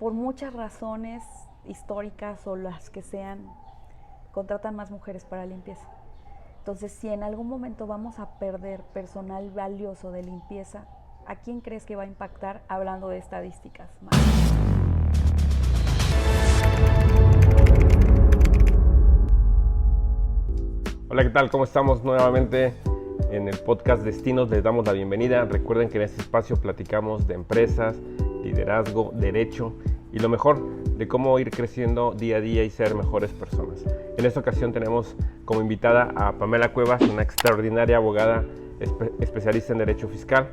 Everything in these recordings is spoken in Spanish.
por muchas razones históricas o las que sean, contratan más mujeres para limpieza. Entonces, si en algún momento vamos a perder personal valioso de limpieza, ¿a quién crees que va a impactar hablando de estadísticas? Hola, ¿qué tal? ¿Cómo estamos? Nuevamente en el podcast Destinos les damos la bienvenida. Recuerden que en este espacio platicamos de empresas, liderazgo, derecho y lo mejor de cómo ir creciendo día a día y ser mejores personas. En esta ocasión tenemos como invitada a Pamela Cuevas, una extraordinaria abogada especialista en derecho fiscal,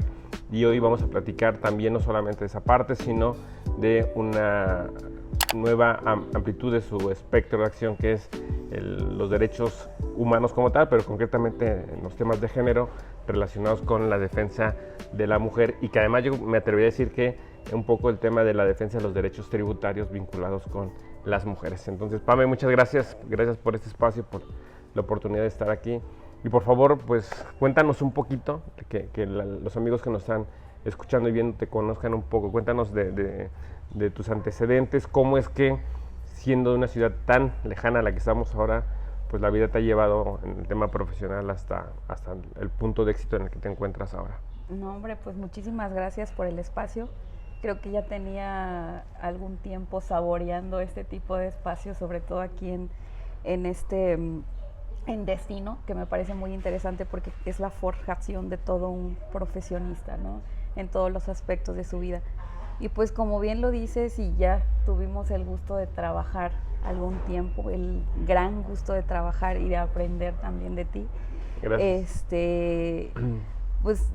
y hoy vamos a platicar también no solamente de esa parte, sino de una nueva amplitud de su espectro de acción, que es los derechos humanos como tal, pero concretamente en los temas de género relacionados con la defensa de la mujer, y que además yo me atrevería a decir que un poco el tema de la defensa de los derechos tributarios vinculados con las mujeres. Entonces, Pame, muchas gracias por este espacio, por la oportunidad de estar aquí, y por favor, pues cuéntanos un poquito, que los amigos que nos están escuchando y viendo te conozcan un poco. Cuéntanos de tus antecedentes, cómo es que, siendo de una ciudad tan lejana a la que estamos ahora, pues la vida te ha llevado en el tema profesional hasta el punto de éxito en el que te encuentras ahora. No, hombre, pues muchísimas gracias por el espacio. Creo que ya tenía algún tiempo saboreando este tipo de espacio, sobre todo aquí en Destino, que me parece muy interesante porque es la forjación de todo un profesionista, ¿no? En todos los aspectos de su vida. Y pues como bien lo dices, y ya tuvimos el gusto de trabajar algún tiempo, el gran gusto de trabajar y de aprender también de ti. Gracias. Pues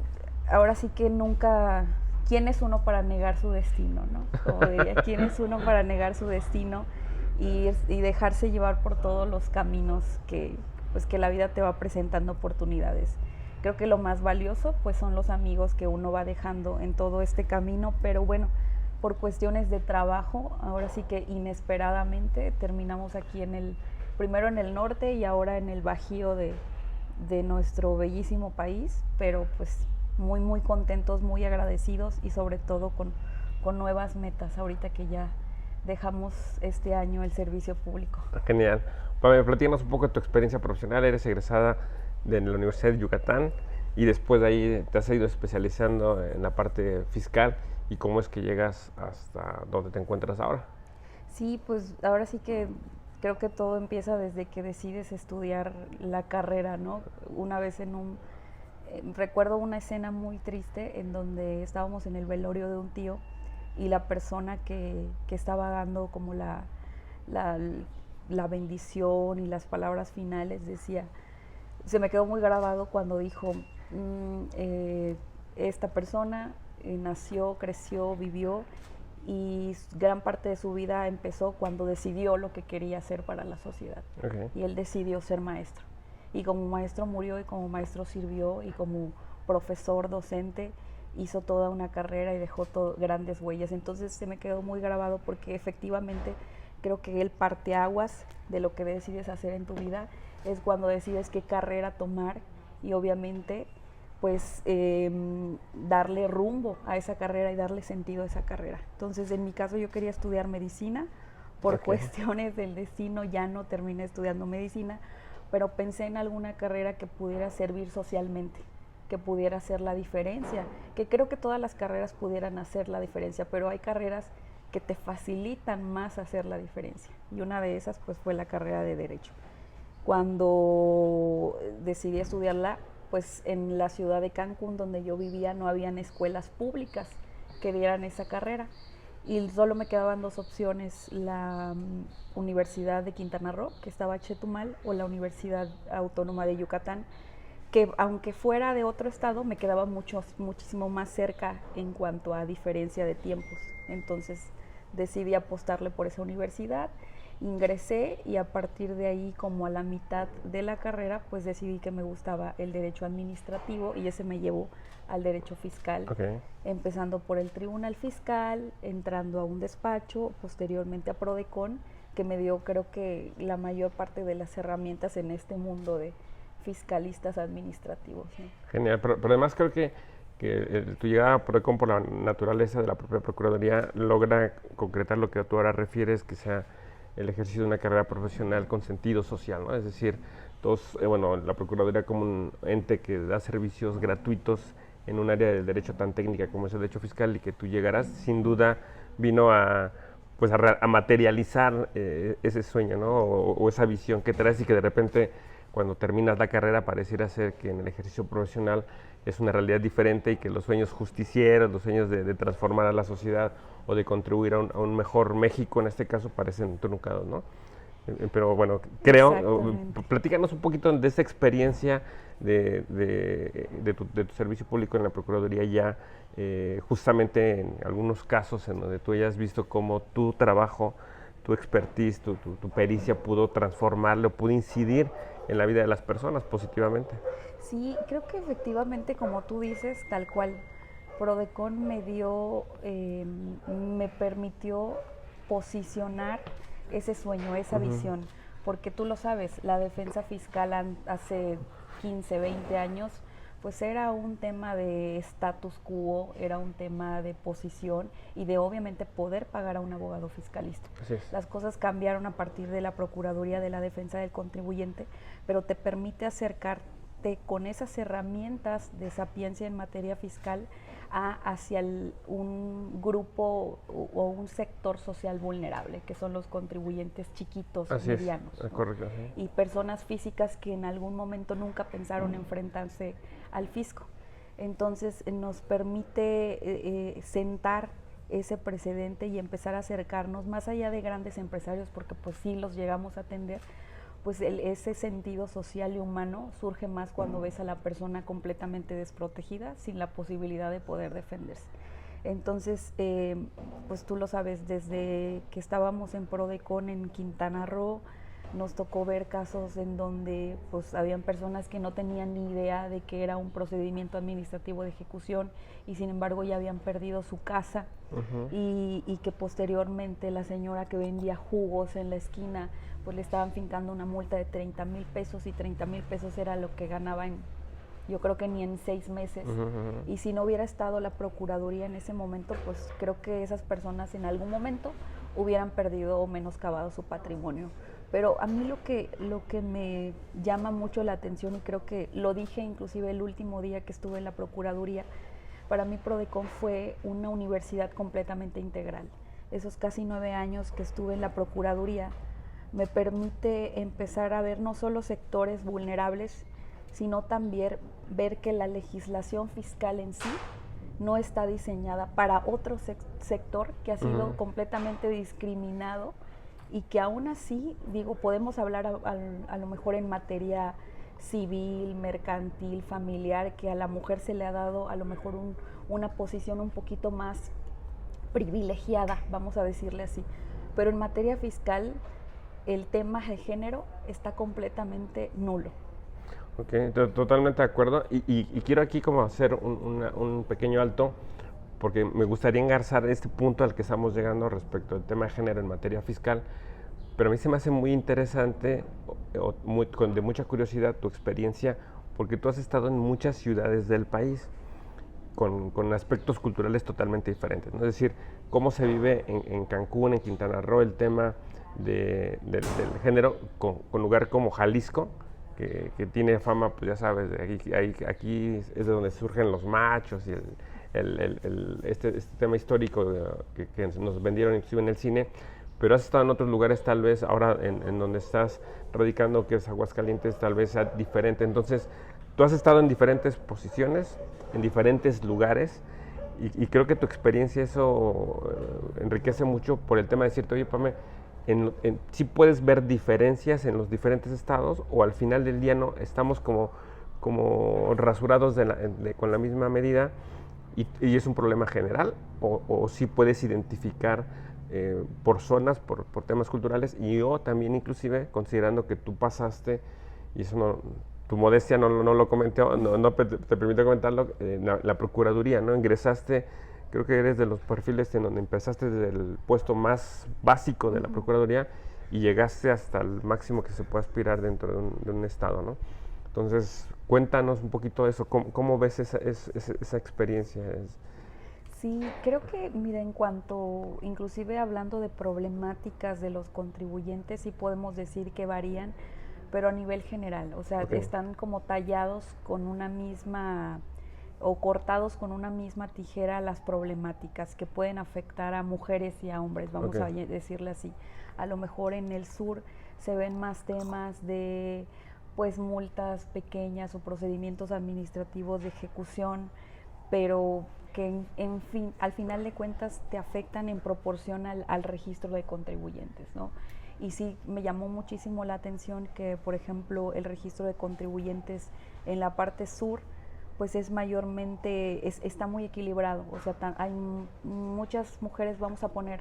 ahora sí que nunca, ¿quién es uno para negar su destino, no? Como diría, ¿quién es uno para negar su destino y dejarse llevar por todos los caminos que la vida te va presentando oportunidades? Creo que lo más valioso pues son los amigos que uno va dejando en todo este camino, pero bueno, por cuestiones de trabajo, ahora sí que inesperadamente terminamos aquí primero en el norte y ahora en el bajío de nuestro bellísimo país, pero pues muy muy contentos, muy agradecidos y sobre todo con nuevas metas ahorita que ya dejamos este año el servicio público. Genial. Pame, platícanos un poco de tu experiencia profesional. Eres egresada de la Universidad de Yucatán y después de ahí te has ido especializando en la parte fiscal, y cómo es que llegas hasta donde te encuentras ahora. Sí, pues ahora sí que creo que todo empieza desde que decides estudiar la carrera, ¿no? Una vez recuerdo una escena muy triste en donde estábamos en el velorio de un tío y la persona que estaba dando como la bendición y las palabras finales decía, se me quedó muy grabado cuando dijo, esta persona nació, creció, vivió y gran parte de su vida empezó cuando decidió lo que quería hacer para la sociedad. Okay. Y él decidió ser maestro. Y como maestro murió y como maestro sirvió y como profesor docente hizo toda una carrera y dejó grandes huellas. Entonces se me quedó muy grabado porque efectivamente creo que el parteaguas de lo que decides hacer en tu vida es cuando decides qué carrera tomar y obviamente pues darle rumbo a esa carrera y darle sentido a esa carrera. Entonces en mi caso yo quería estudiar medicina, por cuestiones del destino ya no terminé estudiando medicina, pero pensé en alguna carrera que pudiera servir socialmente, que pudiera hacer la diferencia, que creo que todas las carreras pudieran hacer la diferencia, pero hay carreras que te facilitan más hacer la diferencia, y una de esas pues fue la carrera de Derecho. Cuando decidí estudiarla, pues en la ciudad de Cancún, donde yo vivía, no habían escuelas públicas que dieran esa carrera, y solo me quedaban dos opciones, la Universidad de Quintana Roo, que estaba en Chetumal, o la Universidad Autónoma de Yucatán, que aunque fuera de otro estado, me quedaba muchísimo más cerca en cuanto a diferencia de tiempos. Entonces decidí apostarle por esa universidad, ingresé y a partir de ahí, como a la mitad de la carrera, pues decidí que me gustaba el derecho administrativo y ese me llevó al derecho fiscal, empezando por el tribunal fiscal, entrando a un despacho, posteriormente a Prodecon, que me dio creo que la mayor parte de las herramientas en este mundo de fiscalistas administrativos, ¿no? Genial, pero además creo que tu llegada a Prodecon por la naturaleza de la propia Procuraduría logra concretar lo que tú ahora refieres, que sea el ejercicio de una carrera profesional con sentido social, ¿no? Es decir, todos, la Procuraduría como un ente que da servicios gratuitos en un área del derecho tan técnica como es el derecho fiscal, y que tú llegarás, sin duda vino a materializar ese sueño, ¿no? O esa visión que traes, y que de repente cuando terminas la carrera pareciera ser que en el ejercicio profesional es una realidad diferente, y que los sueños justicieros, los sueños de transformar a la sociedad o de contribuir a un mejor México, en este caso, parecen truncados, ¿no? Pero bueno, creo, platícanos un poquito de esa experiencia de tu servicio público en la Procuraduría ya, justamente en algunos casos en donde tú hayas visto cómo tu trabajo, tu expertise, tu pericia pudo transformarlo, pudo incidir en la vida de las personas positivamente. Sí, creo que efectivamente, como tú dices, tal cual, Prodecon me permitió posicionar ese sueño, esa visión, porque tú lo sabes, la defensa fiscal hace 15, 20 años, pues era un tema de status quo, era un tema de posición y de obviamente poder pagar a un abogado fiscalista. Las cosas cambiaron a partir de la Procuraduría de la Defensa del Contribuyente, pero te permite acercarte con esas herramientas de sapiencia en materia fiscal hacia un grupo o un sector social vulnerable, que son los contribuyentes chiquitos, medianos, ¿no? Correcto, sí. Y personas físicas que en algún momento nunca pensaron enfrentarse al fisco. Entonces nos permite sentar ese precedente y empezar a acercarnos más allá de grandes empresarios, porque pues sí los llegamos a atender, pues ese sentido social y humano surge más cuando ves a la persona completamente desprotegida, sin la posibilidad de poder defenderse. Entonces, pues tú lo sabes, desde que estábamos en Prodecon en Quintana Roo, nos tocó ver casos en donde pues habían personas que no tenían ni idea de que era un procedimiento administrativo de ejecución, y sin embargo ya habían perdido su casa, y que posteriormente la señora que vendía jugos en la esquina pues le estaban fincando una multa de 30,000 pesos, y 30,000 pesos era lo que ganaba yo creo que ni en 6 meses. Y si no hubiera estado la Procuraduría en ese momento, pues creo que esas personas en algún momento hubieran perdido o menoscabado su patrimonio. Pero a mí lo que me llama mucho la atención, y creo que lo dije inclusive el último día que estuve en la Procuraduría, para mí Prodecon fue una universidad completamente integral. Esos casi 9 años que estuve en la Procuraduría me permite empezar a ver no solo sectores vulnerables, sino también ver que la legislación fiscal en sí no está diseñada para otro sector que ha sido completamente discriminado, y que aún así, podemos hablar a lo mejor en materia civil, mercantil, familiar, que a la mujer se le ha dado a lo mejor una posición un poquito más privilegiada, vamos a decirle así. Pero en materia fiscal, el tema de género está completamente nulo. Ok, totalmente de acuerdo, y quiero aquí como hacer un pequeño alto, porque me gustaría engarzar este punto al que estamos llegando respecto al tema de género en materia fiscal, pero a mí se me hace muy interesante, de mucha curiosidad, tu experiencia, porque tú has estado en muchas ciudades del país con aspectos culturales totalmente diferentes, ¿no? Es decir, cómo se vive en Cancún, en Quintana Roo, el tema del género, con lugar como Jalisco, que tiene fama, pues ya sabes, aquí es de donde surgen los machos y este tema histórico que nos vendieron inclusive en el cine. Pero has estado en otros lugares, tal vez ahora en donde estás radicando, que es Aguascalientes, tal vez sea diferente. Entonces, tú has estado en diferentes posiciones, en diferentes lugares, y creo que tu experiencia eso enriquece mucho por el tema de decirte, oye, Pame, sí puedes ver diferencias en los diferentes estados, o al final del día no estamos como rasurados con la misma medida, y es un problema general, o sí puedes identificar por zonas, por temas culturales, o también inclusive considerando que tú pasaste, y eso no, tu modestia no lo comenté, no te permite comentarlo, la Procuraduría, ¿no? Ingresaste, creo que eres de los perfiles en donde empezaste desde el puesto más básico de la Procuraduría y llegaste hasta el máximo que se puede aspirar dentro de un estado, ¿no? Entonces, cuéntanos un poquito de eso, ¿cómo ves esa experiencia? Sí, creo que, mira, en cuanto, inclusive hablando de problemáticas de los contribuyentes, sí podemos decir que varían, pero a nivel general, o sea, Okay. están como tallados con una misma o cortados con una misma tijera las problemáticas que pueden afectar a mujeres y a hombres, vamos a Okay. decirle así. A lo mejor en el sur se ven más temas de pues multas pequeñas o procedimientos administrativos de ejecución, pero que en fin, al final de cuentas te afectan en proporción al registro de contribuyentes, ¿no? Y sí, me llamó muchísimo la atención que, por ejemplo, el registro de contribuyentes en la parte sur, pues es mayormente, está muy equilibrado, o sea, hay muchas mujeres, vamos a poner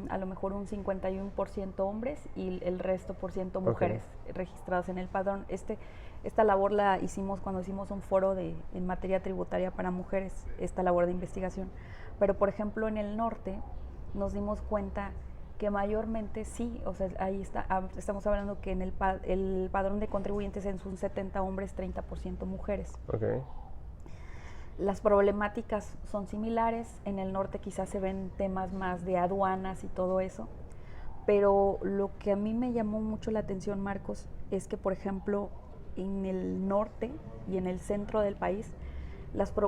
a lo mejor un 51% hombres y el resto por ciento mujeres registradas en el padrón. Esta labor la hicimos cuando hicimos un foro en materia tributaria para mujeres, esta labor de investigación. Pero, por ejemplo, en el norte nos dimos cuenta que mayormente sí, o sea, ahí estamos hablando que en el padrón de contribuyentes es un 70 hombres, 30% mujeres. Okay. Las problemáticas son similares, en el norte quizás se ven temas más de aduanas y todo eso, pero lo que a mí me llamó mucho la atención, Marcos, es que, por ejemplo, en el norte y en el centro del país,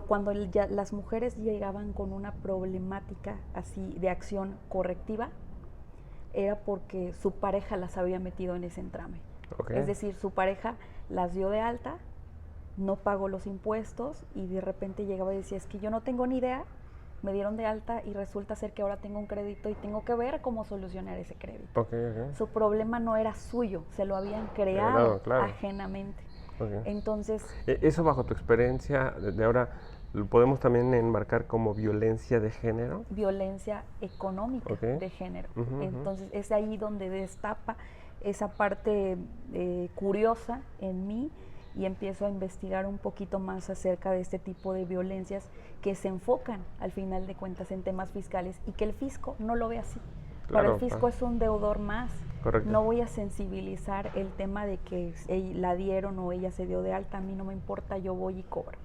cuando las mujeres llegaban con una problemática así de acción correctiva, era porque su pareja las había metido en ese entrame. Okay. Es decir, su pareja las dio de alta, no pagó los impuestos y de repente llegaba y decía, es que yo no tengo ni idea, me dieron de alta y resulta ser que ahora tengo un crédito y tengo que ver cómo solucionar ese crédito. Okay. Su problema no era suyo, se lo habían creado claro. ajenamente. Okay. Entonces... Eso bajo tu experiencia de ahora, ¿lo podemos también enmarcar como violencia de género? Violencia económica de género. Entonces es ahí donde destapa esa parte curiosa en mí y empiezo a investigar un poquito más acerca de este tipo de violencias que se enfocan al final de cuentas en temas fiscales y que el fisco no lo ve así. Para el fisco es un deudor más. Correcto. No voy a sensibilizar el tema de que la dieron o ella se dio de alta, a mí no me importa, yo voy y cobro.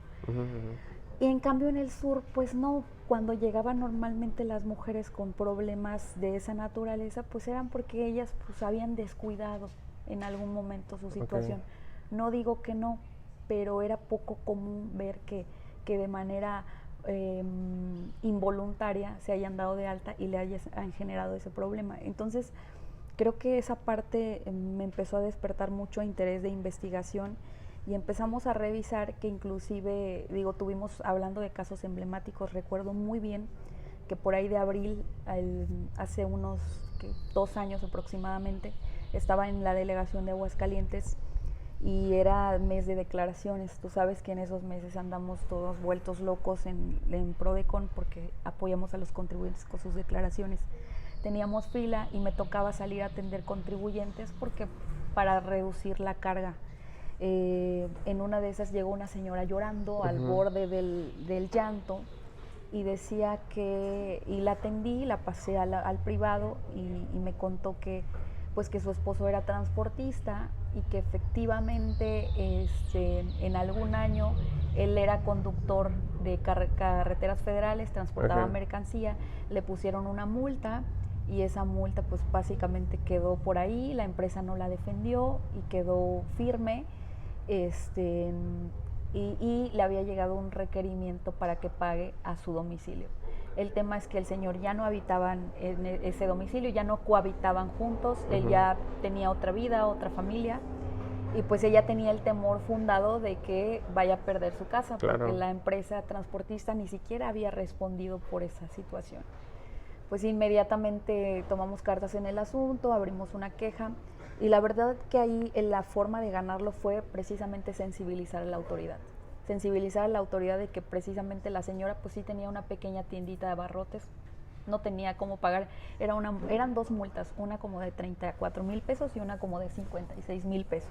Y en cambio en el sur, pues no, cuando llegaban normalmente las mujeres con problemas de esa naturaleza, pues eran porque ellas pues habían descuidado en algún momento su situación. No digo que no, pero era poco común ver que de manera involuntaria se hayan dado de alta y han generado ese problema. Entonces, creo que esa parte me empezó a despertar mucho interés de investigación y empezamos a revisar que inclusive, tuvimos hablando de casos emblemáticos, recuerdo muy bien que por ahí de abril, hace unos 2 años aproximadamente, estaba en la delegación de Aguascalientes y era mes de declaraciones. Tú sabes que en esos meses andamos todos vueltos locos en Prodecon porque apoyamos a los contribuyentes con sus declaraciones. Teníamos fila y me tocaba salir a atender contribuyentes porque para reducir la carga. En una de esas llegó una señora llorando al borde del llanto y decía y la atendí, la pasé al privado y me contó que su esposo era transportista y que efectivamente en algún año él era conductor de carreteras federales, transportaba mercancía, le pusieron una multa y esa multa pues básicamente quedó por ahí, la empresa no la defendió y quedó firme, y le había llegado un requerimiento para que pague a su domicilio. El tema es que el señor ya no habitaban en ese domicilio, ya no cohabitaban juntos, él ya tenía otra vida, otra familia, y pues ella tenía el temor fundado de que vaya a perder su casa, porque la empresa transportista ni siquiera había respondido por esa situación. Pues inmediatamente tomamos cartas en el asunto, abrimos una queja, y la verdad que ahí la forma de ganarlo fue precisamente sensibilizar a la autoridad. Sensibilizar a la autoridad de que precisamente la señora pues sí tenía una pequeña tiendita de abarrotes, no tenía cómo pagar, eran 2 multas, una como de 34,000 pesos y una como de 56,000 pesos.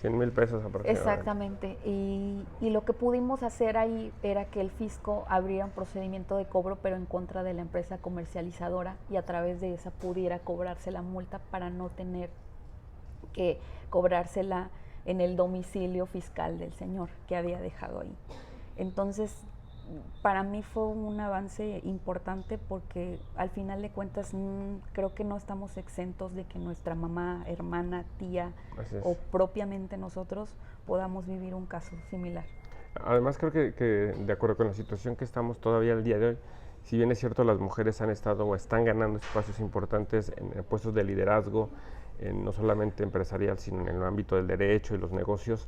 100,000 pesos aproximadamente. Exactamente, y lo que pudimos hacer ahí era que el fisco abriera un procedimiento de cobro, pero en contra de la empresa comercializadora, y a través de esa pudiera cobrarse la multa para no tener que cobrársela en el domicilio fiscal del señor que había dejado ahí. Entonces, para mí fue un avance importante porque al final de cuentas creo que no estamos exentos de que nuestra mamá, hermana, tía o propiamente nosotros podamos vivir un caso similar. Además creo que de acuerdo con la situación que estamos todavía al día de hoy, si bien es cierto las mujeres han estado o están ganando espacios importantes en puestos de liderazgo, no solamente empresarial, sino en el ámbito del derecho y los negocios,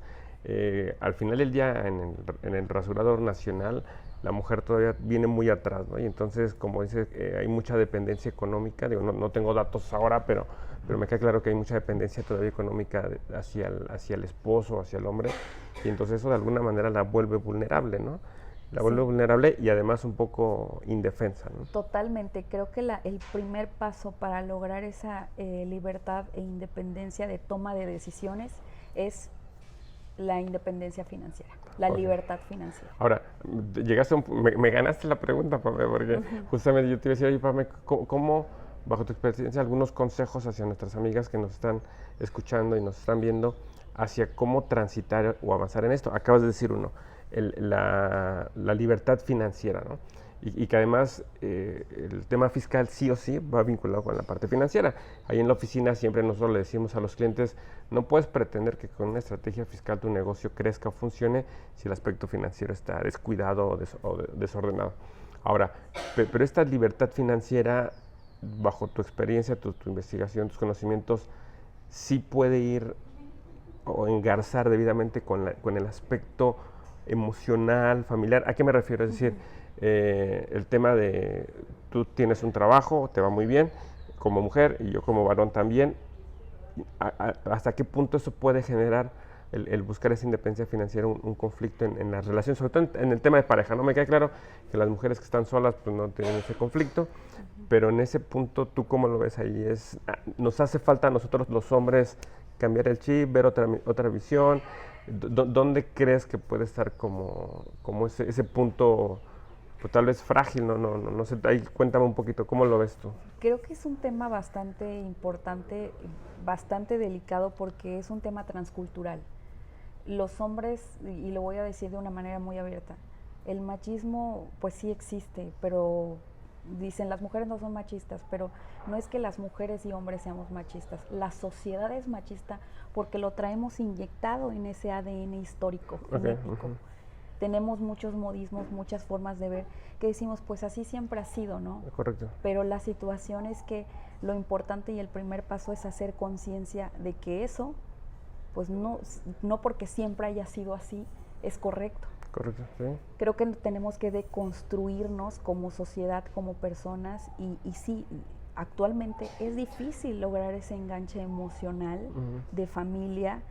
al final del día en el rasurador nacional la mujer todavía viene muy atrás, ¿no? Y entonces, como dice, hay mucha dependencia económica, digo, no tengo datos ahora, pero me queda claro que hay mucha dependencia todavía económica hacia el esposo, hacia el hombre, y entonces eso de alguna manera la vuelve vulnerable, ¿no? La vuelve vulnerable y además un poco indefensa, ¿no? Totalmente, creo que el primer paso para lograr esa libertad e independencia de toma de decisiones es la independencia financiera, la libertad financiera. Ahora, llegaste me ganaste la pregunta, Pame, porque justamente yo te iba a decir, oye, Pame, ¿cómo, bajo tu experiencia, algunos consejos hacia nuestras amigas que nos están escuchando y nos están viendo, hacia cómo transitar o avanzar en esto? Acabas de decir uno, la libertad financiera, ¿no? Y que además el tema fiscal sí o sí va vinculado con la parte financiera. Ahí en la oficina siempre nosotros le decimos a los clientes, no puedes pretender que con una estrategia fiscal tu negocio crezca o funcione si el aspecto financiero está descuidado o desordenado. Ahora, pero esta libertad financiera, bajo tu experiencia, tu investigación, tus conocimientos, sí puede ir o engarzar debidamente con el aspecto emocional, familiar. ¿A qué me refiero? Es decir, el tema de tú tienes un trabajo, te va muy bien como mujer y yo como varón también, ¿hasta qué punto eso puede generar el buscar esa independencia financiera un conflicto en la relación, sobre todo en el tema de pareja? No me queda claro que las mujeres que están solas pues no tienen ese conflicto, pero en ese punto, ¿tú cómo lo ves ahí? ¿Nos hace falta a nosotros los hombres cambiar el chip, ver otra visión? ¿Dónde crees que puede estar como ese punto, pues tal vez frágil? No sé, ahí cuéntame un poquito, ¿cómo lo ves tú? Creo que es un tema bastante importante, bastante delicado, porque es un tema transcultural. Los hombres, y lo voy a decir de una manera muy abierta, el machismo pues sí existe, pero dicen las mujeres no son machistas, pero no es que las mujeres y hombres seamos machistas, la sociedad es machista porque lo traemos inyectado en ese ADN histórico, genético. Tenemos muchos modismos, muchas formas de ver que decimos, pues así siempre ha sido, ¿no? Correcto. Pero la situación es que lo importante y el primer paso es hacer conciencia de que eso, pues no porque siempre haya sido así, es correcto. Correcto, sí. Creo que tenemos que deconstruirnos como sociedad, como personas, y sí, actualmente es difícil lograr ese enganche emocional de familia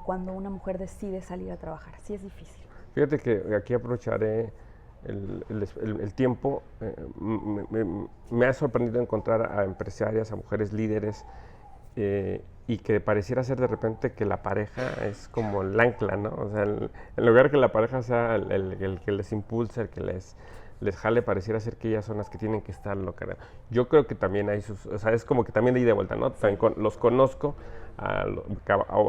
cuando una mujer decide salir a trabajar. Sí es difícil. Fíjate que aquí aprovecharé el tiempo. Me ha sorprendido encontrar a empresarias, a mujeres líderes, y que pareciera ser de repente que la pareja es como el ancla, ¿no? O sea, en lugar de que la pareja sea el que les impulse, el que les jale, pareciera ser que ellas son las que tienen que estar locas. Yo creo que también hay o sea, es como que también de ida y vuelta, ¿no? También los conozco a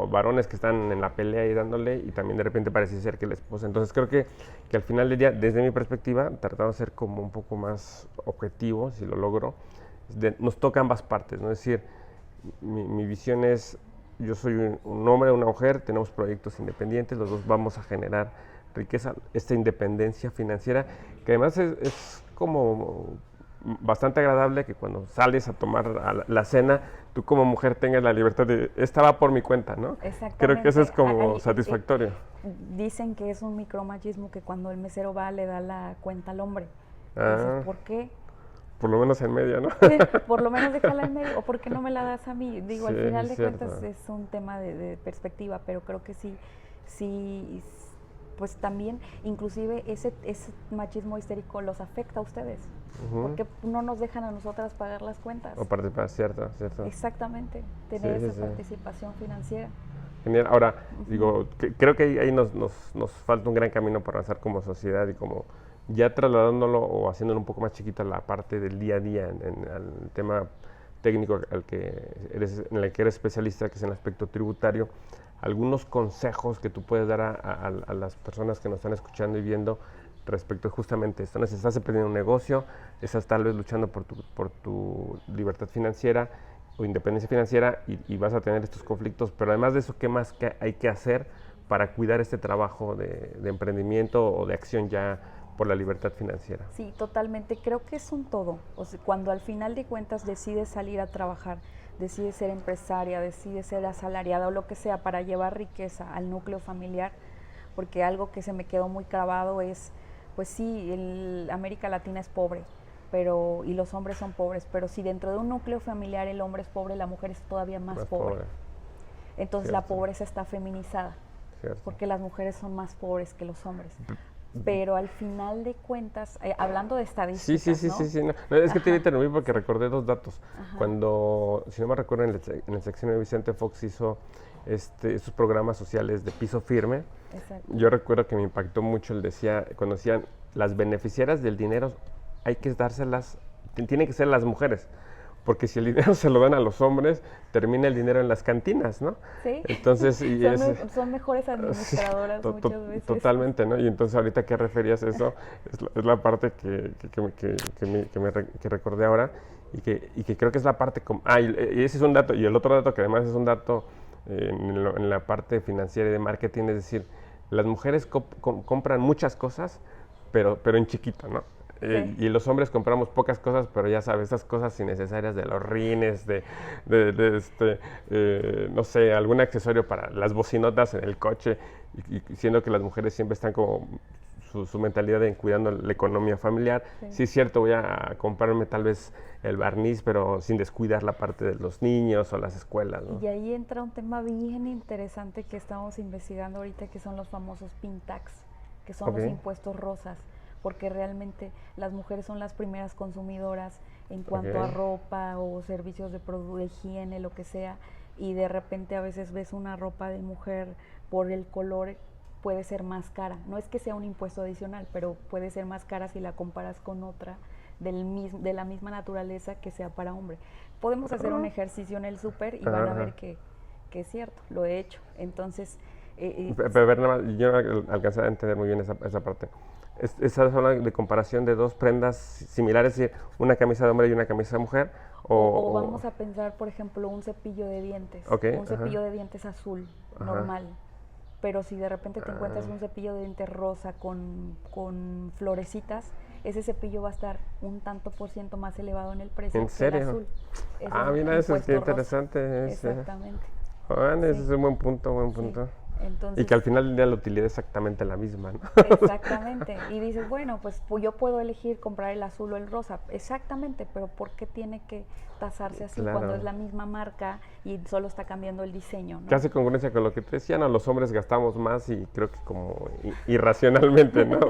varones que están en la pelea y dándole, y también de repente parece ser que la esposa. Entonces creo que al final del día, desde mi perspectiva, tratando de ser como un poco más objetivo, si lo logro, nos toca ambas partes, ¿no? Es decir, mi visión es, yo soy un hombre, una mujer, tenemos proyectos independientes, los dos vamos a generar riqueza, esta independencia financiera, que además es como bastante agradable que cuando sales a tomar la cena, tú como mujer tengas la libertad de, esta va por mi cuenta, ¿no? Exactamente. Creo que eso es como satisfactorio. Dicen que es un micromachismo que cuando el mesero va le da la cuenta al hombre. Entonces, ¿por qué? Por lo menos en medio, ¿no? Por lo menos déjala en medio, o ¿por qué no me la das a mí? Digo, Sí, al final de cierto. cuentas es un tema de perspectiva, pero creo que sí, pues también, inclusive ese machismo histérico los afecta a ustedes, porque no nos dejan a nosotras pagar las cuentas. O participar, cierto. Exactamente, tener esa participación financiera. Genial. Ahora, digo, creo que ahí nos falta un gran camino para avanzar como sociedad y como ya trasladándolo o haciéndolo un poco más chiquita la parte del día a día en el tema técnico en el que eres especialista, que es en el aspecto tributario. algunos consejos que tú puedes dar a las personas que nos están escuchando y viendo respecto a justamente esto, ¿no? Si estás emprendiendo un negocio, estás tal vez luchando por tu libertad financiera o independencia financiera y vas a tener estos conflictos, pero además de eso, ¿qué más hay que hacer para cuidar este trabajo de emprendimiento o de acción ya por la libertad financiera? Sí, totalmente. Creo que es un todo. O sea, cuando al final de cuentas decides salir a trabajar, decides ser empresaria, decides ser asalariada o lo que sea para llevar riqueza al núcleo familiar, porque algo que se me quedó muy grabado es, pues sí, América Latina es pobre, y los hombres son pobres, pero si dentro de un núcleo familiar el hombre es pobre, la mujer es todavía más pobre. Entonces la pobreza está feminizada, porque las mujeres son más pobres que los hombres. Pero al final de cuentas, hablando de estadísticas, Sí. No, es que te iba a interrumpir porque recordé dos datos. Cuando, si no me recuerdo, en el sexenio de Vicente Fox hizo estos programas sociales de piso firme. Exacto. Yo recuerdo que me impactó mucho, cuando decían, las beneficiarias del dinero hay que dárselas, tienen que ser las mujeres. Porque si el dinero se lo dan a los hombres, termina el dinero en las cantinas, ¿no? Sí. Entonces, son mejores administradoras muchas veces. Totalmente, ¿no? Y entonces ahorita que referías eso, es la parte que recordé ahora y que creo que es la parte... y ese es un dato. Y el otro dato que además es un dato en la parte financiera y de marketing, es decir, las mujeres compran muchas cosas, pero en chiquito, ¿no? Sí. Y los hombres compramos pocas cosas, pero ya sabes, esas cosas innecesarias de los rines, no sé, algún accesorio para las bocinotas en el coche, y siendo que las mujeres siempre están como su mentalidad en cuidando la economía familiar. Sí, es cierto, voy a comprarme tal vez el barniz, pero sin descuidar la parte de los niños o las escuelas, ¿no? Y ahí entra un tema bien interesante que estamos investigando ahorita, que son los famosos pink tax, que son los impuestos rosas, porque realmente las mujeres son las primeras consumidoras en cuanto a ropa o servicios de higiene, lo que sea, y de repente a veces ves una ropa de mujer por el color, puede ser más cara. No es que sea un impuesto adicional, pero puede ser más cara si la comparas con otra de la misma naturaleza que sea para hombre. Podemos hacer un ejercicio en el súper y van a ver que es cierto, lo he hecho. Entonces... pero ver, nada más, yo no alcancé a entender muy bien esa parte. ¿Esa es una de comparación de dos prendas similares, es decir, una camisa de hombre y una camisa de mujer? O vamos a pensar, por ejemplo, un cepillo de dientes. Un cepillo de dientes azul, normal. Pero si de repente te encuentras un cepillo de dientes rosa con florecitas, ese cepillo va a estar un tanto por ciento más elevado en el precio que el azul. Mira, eso es interesante. Exactamente. Ese es un buen punto, Sí. Entonces, y que al final del día la utilidad es exactamente la misma, ¿no? Exactamente. Y dices, bueno, pues yo puedo elegir comprar el azul o el rosa. Exactamente, pero ¿por qué tiene que tasarse así cuando es la misma marca y solo está cambiando el diseño, ¿no? Que hace congruencia con lo que te decía, ¿no? Los hombres gastamos más y creo que como irracionalmente, ¿no?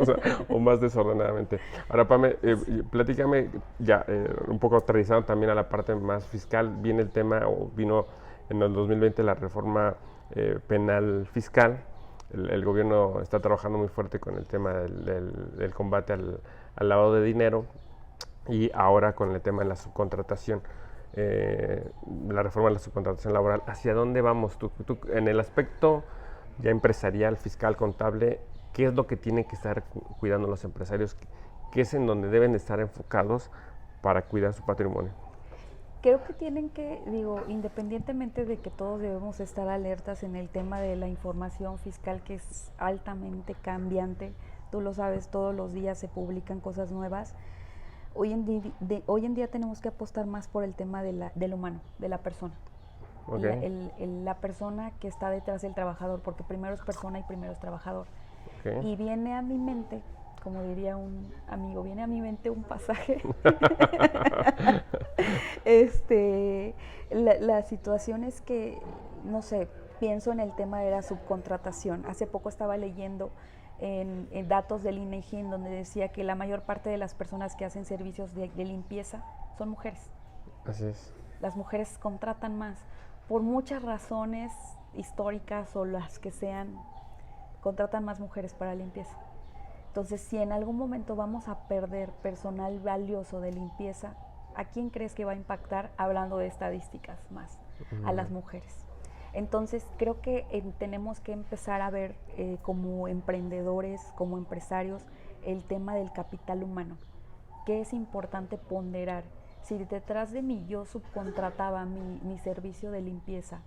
O más desordenadamente. Ahora, Pame, platícame ya, un poco aterrizando también a la parte más fiscal, vino en el 2020 la reforma penal fiscal. El gobierno está trabajando muy fuerte con el tema del combate al lavado de dinero y ahora con el tema de la subcontratación, la reforma de la subcontratación laboral. ¿Hacia dónde vamos tú en el aspecto ya empresarial, fiscal, contable? ¿Qué es lo que tienen que estar cuidando los empresarios? ¿Qué es en donde deben estar enfocados para cuidar su patrimonio? Creo que tienen que, independientemente de que todos debemos estar alertas en el tema de la información fiscal, que es altamente cambiante, tú lo sabes, todos los días se publican cosas nuevas. Hoy en día tenemos que apostar más por el tema del humano, de la persona. La persona que está detrás del trabajador, porque primero es persona y primero es trabajador. Y viene a mi mente, como diría un amigo, viene a mi mente un pasaje. La situación es que, no sé, pienso en el tema de la subcontratación. Hace poco estaba leyendo en datos del INEGI en donde decía que la mayor parte de las personas que hacen servicios de limpieza son mujeres. Así es. Las mujeres contratan más por muchas razones históricas o las que sean, contratan más mujeres para limpieza. Entonces, si en algún momento vamos a perder personal valioso de limpieza, ¿a quién crees que va a impactar, hablando de estadísticas más? A las mujeres. Entonces creo que tenemos que empezar a ver como emprendedores, como empresarios, el tema del capital humano, que es importante ponderar. Si detrás de mí yo subcontrataba mi servicio de limpieza,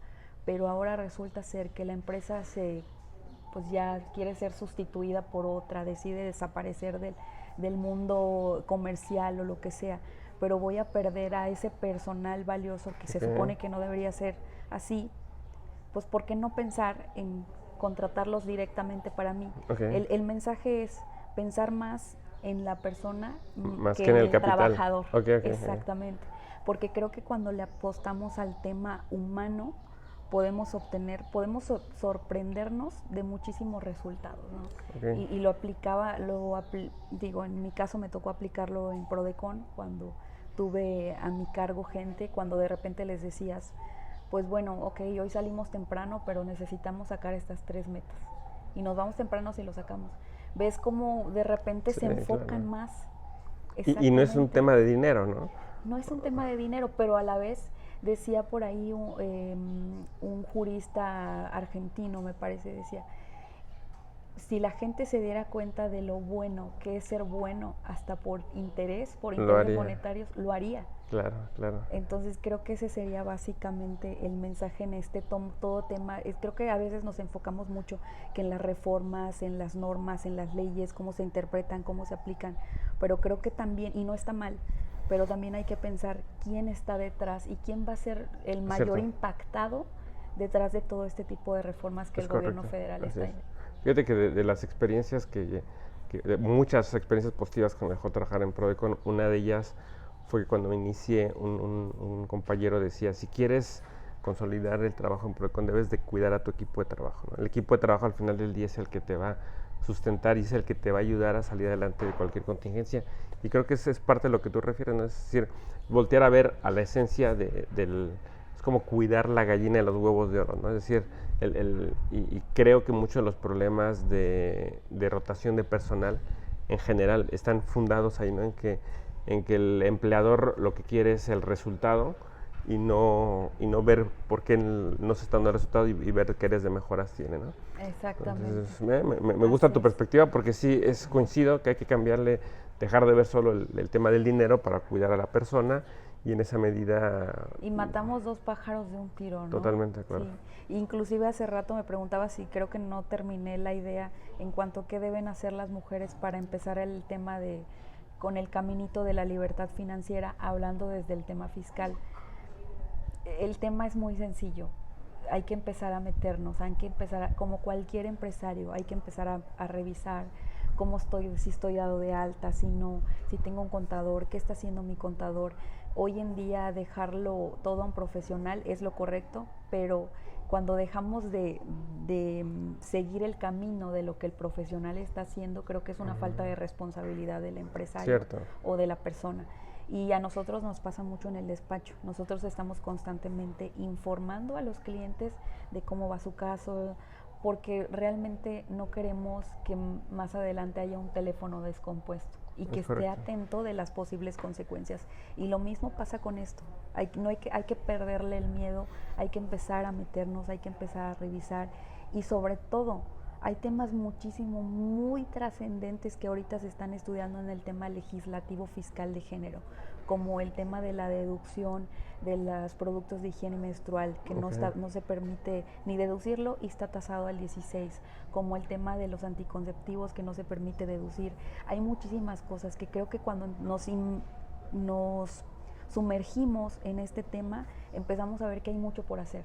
pero ahora resulta ser que la empresa pues ya quiere ser sustituida por otra, decide desaparecer del mundo comercial o lo que sea, pero voy a perder a ese personal valioso que se supone que no debería ser así, pues ¿por qué no pensar en contratarlos directamente para mí? El mensaje es pensar más en la persona más que en en el el capital. trabajador. Exactamente. Porque creo que cuando le apostamos al tema humano, podemos sorprendernos de muchísimos resultados, ¿no? Y lo aplicaba, digo, en mi caso me tocó aplicarlo en Prodecon, cuando tuve a mi cargo gente, cuando de repente les decías, pues bueno, ok, hoy salimos temprano, pero necesitamos sacar estas 3 metas. Y nos vamos temprano si lo sacamos. ¿Ves cómo de repente se enfocan más? Y no es un tema de dinero, ¿no? No es un tema de dinero, pero a la vez decía por ahí un jurista argentino, me parece, decía, si la gente se diera cuenta de lo bueno que es ser bueno hasta por intereses monetarios, lo haría. Claro, claro. Entonces creo que ese sería básicamente el mensaje en este todo tema. Creo que a veces nos enfocamos mucho que en las reformas, en las normas, en las leyes, cómo se interpretan, cómo se aplican, pero creo que también, y no está mal, pero también hay que pensar quién está detrás y quién va a ser el mayor impactado detrás de todo este tipo de reformas que el gobierno federal está haciendo. Fíjate que de las experiencias de muchas experiencias positivas que me dejó trabajar en Prodecon, una de ellas fue que cuando me inicié, un compañero decía, si quieres consolidar el trabajo en Prodecon, debes de cuidar a tu equipo de trabajo, ¿no? El equipo de trabajo al final del día es el que te va a sustentar y es el que te va a ayudar a salir adelante de cualquier contingencia. Y creo que eso es parte de lo que tú refieres, ¿no? Es decir, voltear a ver a la esencia es como cuidar la gallina de los huevos de oro, ¿no? Es decir, y creo que muchos de los problemas de rotación de personal en general están fundados ahí, ¿no? En que el empleador lo que quiere es el resultado y no ver por qué no se está dando el resultado y ver qué áreas de mejoras tiene, ¿no? Exactamente. Entonces, me gusta tu perspectiva porque sí, coincido que hay que cambiarle, dejar de ver solo el tema del dinero para cuidar a la persona y en esa medida... Y matamos 2 pájaros de un tiro, ¿no? Totalmente, claro. Sí. Inclusive hace rato me preguntaba si creo que no terminé la idea en cuanto a qué deben hacer las mujeres para empezar el tema con el caminito de la libertad financiera, hablando desde el tema fiscal. El tema es muy sencillo. Hay que empezar a meternos, hay que empezar, como cualquier empresario, hay que empezar a revisar cómo estoy, si estoy dado de alta, si no, si tengo un contador, qué está haciendo mi contador. Hoy en día dejarlo todo a un profesional es lo correcto, pero cuando dejamos de seguir el camino de lo que el profesional está haciendo, creo que es una falta de responsabilidad del empresario o de la persona. Y a nosotros nos pasa mucho en el despacho. Nosotros estamos constantemente informando a los clientes de cómo va su caso, porque realmente no queremos que más adelante haya un teléfono descompuesto y que esté atento de las posibles consecuencias. Y lo mismo pasa con esto. Hay que perderle el miedo, hay que empezar a meternos, hay que empezar a revisar y sobre todo hay temas muy trascendentes que ahorita se están estudiando en el tema legislativo fiscal de género, como el tema de la deducción de los productos de higiene menstrual, que no se permite ni deducirlo y está tasado al 16, como el tema de los anticonceptivos que no se permite deducir. Hay muchísimas cosas que creo que cuando nos sumergimos en este tema, empezamos a ver que hay mucho por hacer.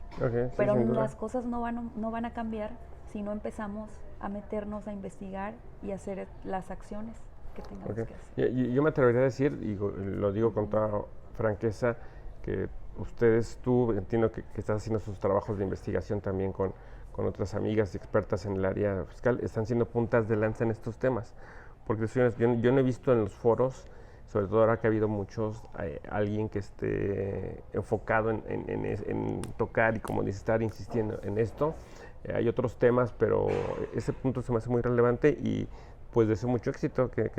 Pero las cosas no van a cambiar si no empezamos a meternos a investigar y hacer las acciones que tengamos que hacer. Yo me atrevería a decir, y lo digo con toda franqueza, que tú entiendo que estás haciendo sus trabajos de investigación también con otras amigas y expertas en el área fiscal, están siendo puntas de lanza en estos temas. Porque yo no he visto en los foros, sobre todo ahora que ha habido muchos, alguien que esté enfocado en tocar y, como dice, estar insistiendo en esto. Hay otros temas, pero ese punto se me hace muy relevante y pues deseo mucho éxito que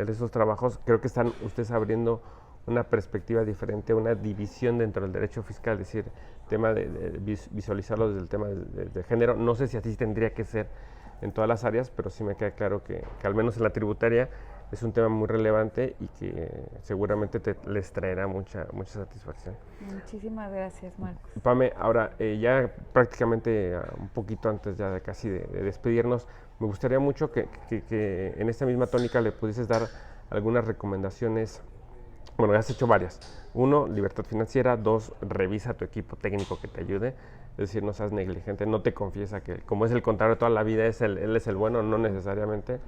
esos trabajos, creo que están ustedes abriendo una perspectiva diferente, una división dentro del derecho fiscal, es decir, tema de visualizarlo desde el tema de género. No sé si así tendría que ser en todas las áreas, pero sí me queda claro que al menos en la tributaria es un tema muy relevante y que seguramente les traerá mucha satisfacción. Muchísimas gracias, Marcos. Pame, ahora ya prácticamente un poquito antes ya de casi de despedirnos, me gustaría mucho que en esta misma tónica le pudieses dar algunas recomendaciones. Bueno, ya has hecho varias. 1, libertad financiera. 2, revisa a tu equipo técnico que te ayude. Es decir, no seas negligente, no te confiesa que como es el contador de toda la vida, él es el bueno, no necesariamente.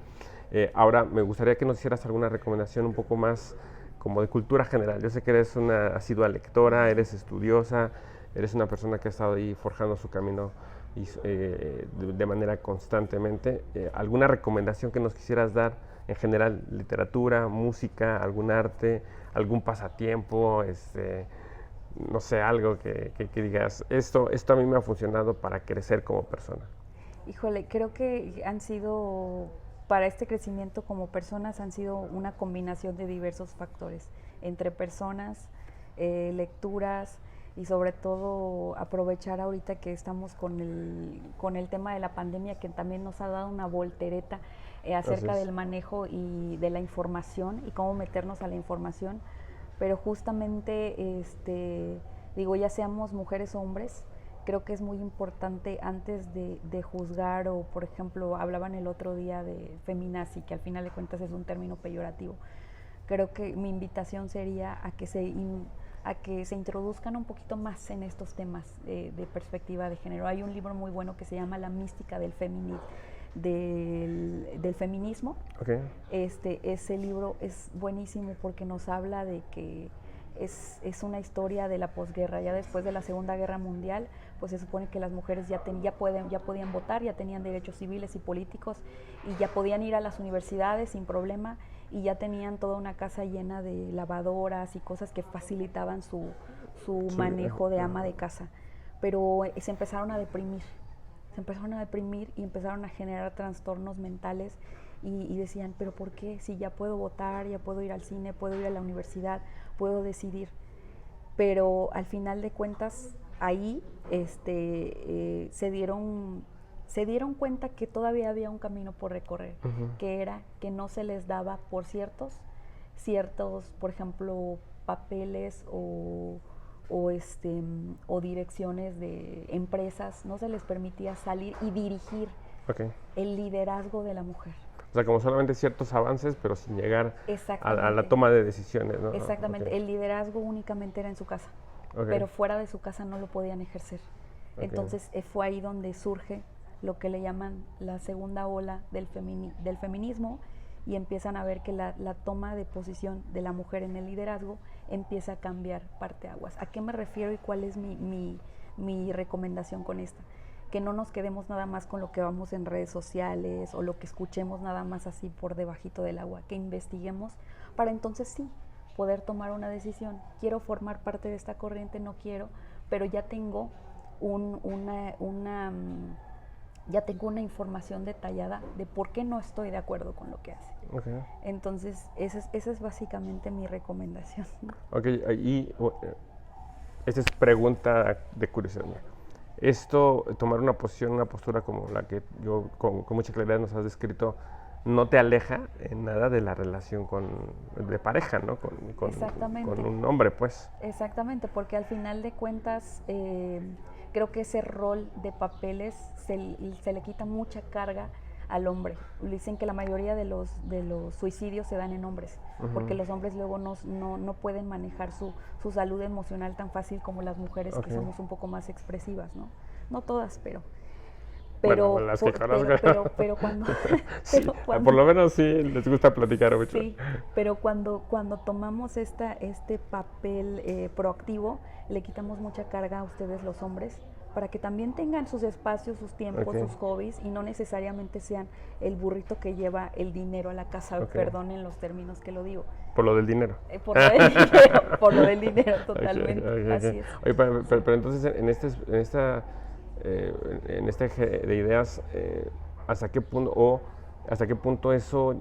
Ahora, me gustaría que nos hicieras alguna recomendación un poco más como de cultura general. Yo sé que eres una asidua lectora, eres estudiosa, eres una persona que ha estado ahí forjando su camino de manera constantemente. ¿Alguna recomendación que nos quisieras dar en general? Literatura, música, algún arte, algún pasatiempo, no sé, algo que digas, esto a mí me ha funcionado para crecer como persona. Híjole, creo que para este crecimiento como personas, han sido una combinación de diversos factores, entre personas, lecturas y sobre todo aprovechar ahorita que estamos con el tema de la pandemia, que también nos ha dado una voltereta acerca del manejo y de la información y cómo meternos a la información, pero justamente, ya seamos mujeres o hombres, creo que es muy importante antes de juzgar, o por ejemplo, hablaban el otro día de feminazi, que al final de cuentas es un término peyorativo. Creo que mi invitación sería a que se introduzcan un poquito más en estos temas de perspectiva de género. Hay un libro muy bueno que se llama La mística del feminismo. Okay. Ese libro es buenísimo porque nos habla de que es una historia de la posguerra. Ya después de la Segunda Guerra Mundial, pues se supone que las mujeres ya podían votar, ya tenían derechos civiles y políticos, y ya podían ir a las universidades sin problema, y ya tenían toda una casa llena de lavadoras y cosas que facilitaban su manejo de ama de casa. Pero se empezaron a deprimir y empezaron a generar trastornos mentales, y decían, pero ¿por qué? Si ya puedo votar, ya puedo ir al cine, puedo ir a la universidad, puedo decidir. Pero al final de cuentas, ahí se dieron cuenta que todavía había un camino por recorrer, que era que no se les daba por ciertos, por ejemplo, papeles o direcciones de empresas, no se les permitía salir y dirigir el liderazgo de la mujer. O sea, como solamente ciertos avances, pero sin llegar a la toma de decisiones, ¿no? Exactamente, el liderazgo únicamente era en su casa, pero fuera de su casa no lo podían ejercer. Entonces fue ahí donde surge lo que le llaman la segunda ola del feminismo, y empiezan a ver que la toma de posición de la mujer en el liderazgo empieza a cambiar parteaguas. ¿A qué me refiero y cuál es mi recomendación con esta? Que no nos quedemos nada más con lo que vamos en redes sociales o lo que escuchemos nada más así por debajito del agua, que investiguemos para entonces sí poder tomar una decisión. Quiero formar parte de esta corriente, no quiero, pero ya tengo ya tengo una información detallada de por qué no estoy de acuerdo con lo que hace. Entonces, esa es básicamente mi recomendación. Y esta es pregunta de curiosidad. Tomar una postura como la que yo con mucha claridad nos has descrito, no te aleja en nada de la relación de pareja, ¿no? Con un hombre, pues. Exactamente, porque al final de cuentas creo que ese rol de papeles se le quita mucha carga al hombre. Dicen que la mayoría de los suicidios se dan en hombres, porque los hombres luego no pueden manejar su salud emocional tan fácil como las mujeres, que somos un poco más expresivas, ¿no? No todas, pero bueno, las que conozco. pero cuando por lo menos sí les gusta platicar mucho. Sí, pero cuando tomamos este papel proactivo, le quitamos mucha carga a ustedes los hombres, para que también tengan sus espacios, sus tiempos, sus hobbies, y no necesariamente sean el burrito que lleva el dinero a la casa. Perdonen los términos que lo digo. Por lo del dinero. Por lo del dinero, totalmente. Así es. Oye, pero entonces en este eje de ideas, ¿hasta qué punto, ¿hasta qué punto eso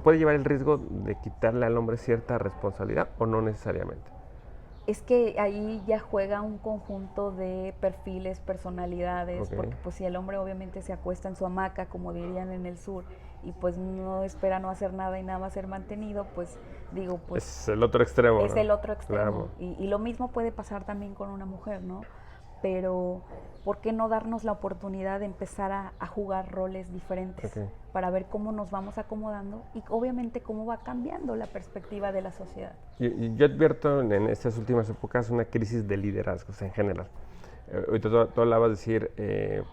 puede llevar el riesgo de quitarle al hombre cierta responsabilidad o no necesariamente? Es que ahí ya juega un conjunto de perfiles, personalidades, Ok. porque pues si el hombre obviamente se acuesta en su hamaca, como dirían en el sur, y pues no espera no hacer nada y nada más ser mantenido, pues digo, pues Es el otro extremo, es ¿no? el otro extremo. Claro. Y lo mismo puede pasar también con una mujer, ¿no? Pero ¿por qué no darnos la oportunidad de empezar a jugar roles diferentes Ok. para ver cómo nos vamos acomodando y obviamente cómo va cambiando la perspectiva de la sociedad? Y yo advierto en estas últimas épocas una crisis de liderazgos en general. Ahorita tú hablabas de decir,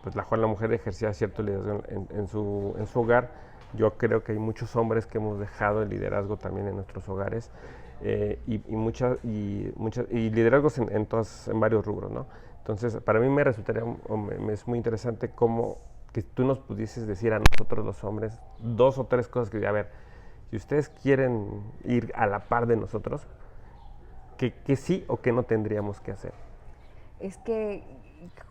pues la mujer ejercía cierto liderazgo en su hogar. Yo creo que hay muchos hombres que hemos dejado el liderazgo también en nuestros hogares y liderazgos en varios rubros, ¿no? Entonces, para mí me resultaría, es muy interesante cómo que tú nos pudieses decir a nosotros los hombres 2 o 3 cosas que, a ver, si ustedes quieren ir a la par de nosotros, que sí o que no tendríamos que hacer. Es que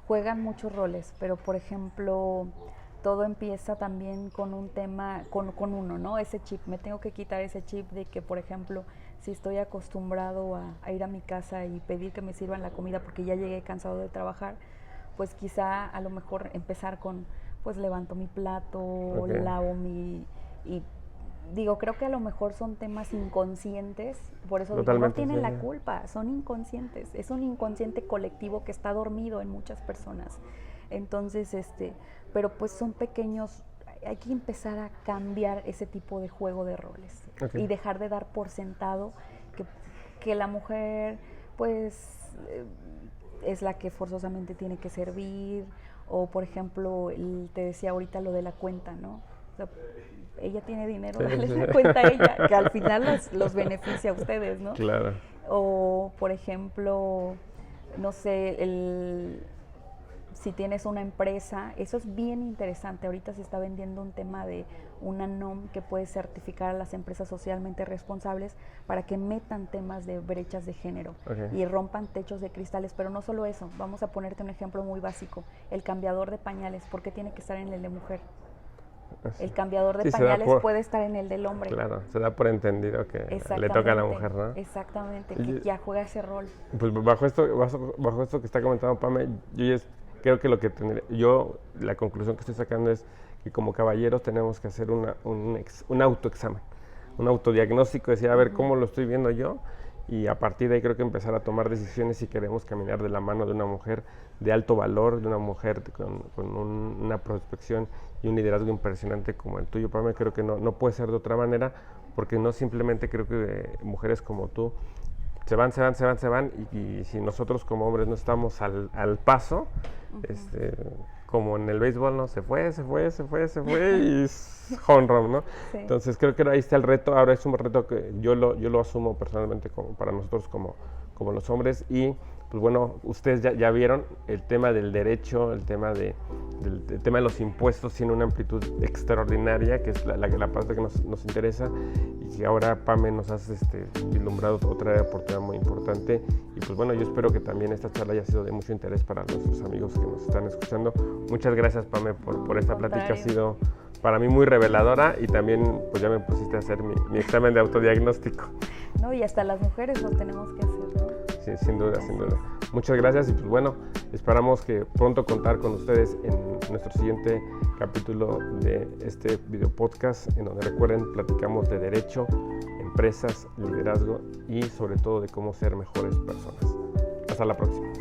juegan muchos roles, pero por ejemplo, todo empieza también con un tema, con uno, ¿no? Ese chip, me tengo que quitar ese chip de que, por ejemplo, si estoy acostumbrado a ir a mi casa y pedir que me sirvan la comida porque ya llegué cansado de trabajar, pues quizá a lo mejor empezar con, pues levanto mi plato, Ok. lavo y digo, creo que a lo mejor son temas inconscientes, por eso digo, no Totalmente, tienen sí, la sí. culpa, son inconscientes, es un inconsciente colectivo que está dormido en muchas personas. Entonces, pero pues son pequeños, hay que empezar a cambiar ese tipo de juego de roles Ok. y dejar de dar por sentado que la mujer, pues, es la que forzosamente tiene que servir, o por ejemplo, te decía ahorita lo de la cuenta, ¿no? O sea, ella tiene dinero, Sí, dale sí. la cuenta a ella, que al final los beneficia a ustedes, ¿no? Claro. O, por ejemplo, no sé, si tienes una empresa, eso es bien interesante. Ahorita se está vendiendo un tema de una NOM que puede certificar a las empresas socialmente responsables para que metan temas de brechas de género Ok. y rompan techos de cristales. Pero no solo eso, vamos a ponerte un ejemplo muy básico. El cambiador de pañales, ¿por qué tiene que estar en el de mujer? El cambiador de Sí, se da pañales por- puede estar en el del hombre. Claro, se da por entendido que le toca a la mujer, ¿no? Exactamente, Y- que ya juega ese rol. Pues bajo esto que está comentando Pame, creo que la conclusión que estoy sacando es que como caballeros tenemos que hacer un autoexamen, un autodiagnóstico, decir, a ver, ¿cómo lo estoy viendo yo? Y a partir de ahí creo que empezar a tomar decisiones si queremos caminar de la mano de una mujer de alto valor, de una mujer con una prospección y un liderazgo impresionante como el tuyo, Pame. Creo que no puede ser de otra manera, porque no simplemente creo que mujeres como tú se van, y si nosotros como hombres no estamos al paso, como en el béisbol, ¿no? Se fue y es home run, ¿no? Sí. Entonces creo que ahí está el reto. Ahora es un reto que yo lo asumo personalmente para nosotros como los hombres. Y pues bueno, ustedes ya vieron el tema del derecho, el tema de los impuestos tiene una amplitud extraordinaria, que es la parte que nos interesa, y que ahora Pame nos has vislumbrado otra oportunidad muy importante. Y pues bueno, yo espero que también esta charla haya sido de mucho interés para nuestros amigos que nos están escuchando. Muchas gracias, Pame, por esta plática. Ha sido para mí muy reveladora, y también pues ya me pusiste a hacer mi examen de autodiagnóstico. No, y hasta las mujeres lo tenemos que hacer, ¿no? Sí, sin duda. Muchas gracias, y pues bueno, esperamos que pronto contar con ustedes en nuestro siguiente capítulo de este video podcast, en donde, recuerden, platicamos de derecho, empresas, liderazgo y sobre todo de cómo ser mejores personas. Hasta la próxima.